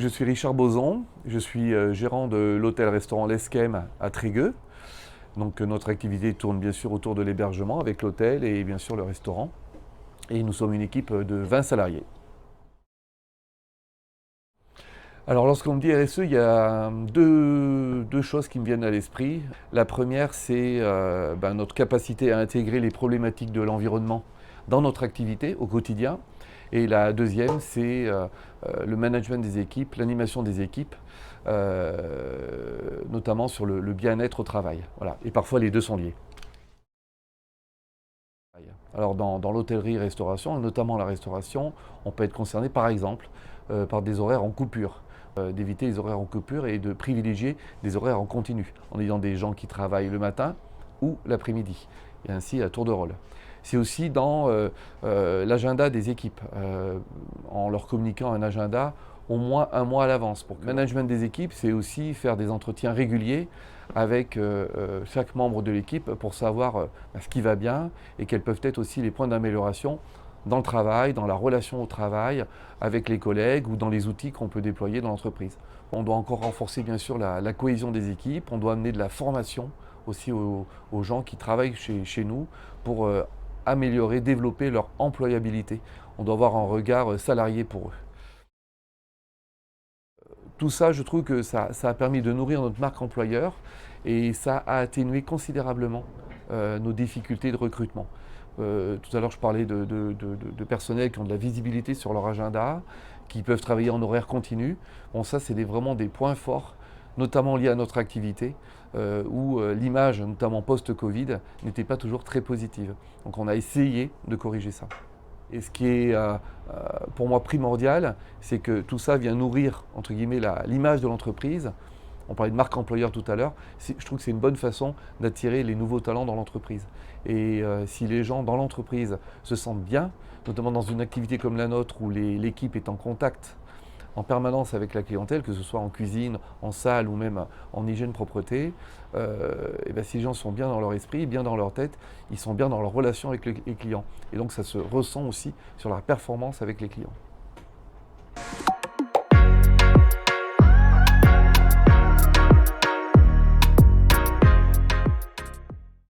je suis Richard Boson, je suis gérant de l'hôtel-restaurant L'Esquem à Trégueux. Donc notre activité tourne bien sûr autour de l'hébergement avec l'hôtel et bien sûr le restaurant. Et nous sommes une équipe de 20 salariés. Alors lorsqu'on me dit RSE, il y a deux choses qui me viennent à l'esprit. La première, c'est notre capacité à intégrer les problématiques de l'environnement dans notre activité au quotidien. Et la deuxième, c'est le management des équipes, l'animation des équipes, notamment sur le bien-être au travail. Voilà. Et parfois les deux sont liés. Alors dans l'hôtellerie-restauration, et notamment la restauration, on peut être concerné par exemple par des horaires en coupure. D'éviter les horaires en coupure et de privilégier des horaires en continu, en ayant des gens qui travaillent le matin ou l'après-midi, et ainsi à tour de rôle. C'est aussi dans l'agenda des équipes, en leur communiquant un agenda au moins un mois à l'avance. Le management des équipes, c'est aussi faire des entretiens réguliers avec chaque membre de l'équipe pour savoir ce qui va bien et quels peuvent être aussi les points d'amélioration dans le travail, dans la relation au travail, avec les collègues ou dans les outils qu'on peut déployer dans l'entreprise. On doit encore renforcer bien sûr la cohésion des équipes, on doit amener de la formation aussi aux gens qui travaillent chez nous pour améliorer, développer leur employabilité. On doit avoir un regard salarié pour eux. Tout ça, je trouve que ça a permis de nourrir notre marque employeur et ça a atténué considérablement nos difficultés de recrutement. Tout à l'heure, je parlais de personnels qui ont de la visibilité sur leur agenda, qui peuvent travailler en horaire continu. Bon, ça, c'est vraiment des points forts, notamment liés à notre activité, où l'image, notamment post-Covid, n'était pas toujours très positive. Donc on a essayé de corriger ça. Et ce qui est pour moi primordial, c'est que tout ça vient nourrir, entre guillemets, l'image de l'entreprise. On parlait de marque employeur tout à l'heure. Je trouve que c'est une bonne façon d'attirer les nouveaux talents dans l'entreprise. Et si les gens dans l'entreprise se sentent bien, notamment dans une activité comme la nôtre où l'équipe est en contact en permanence avec la clientèle, que ce soit en cuisine, en salle ou même en hygiène propreté, et si les gens sont bien dans leur esprit, bien dans leur tête, ils sont bien dans leur relation avec les clients. Et donc ça se ressent aussi sur la performance avec les clients.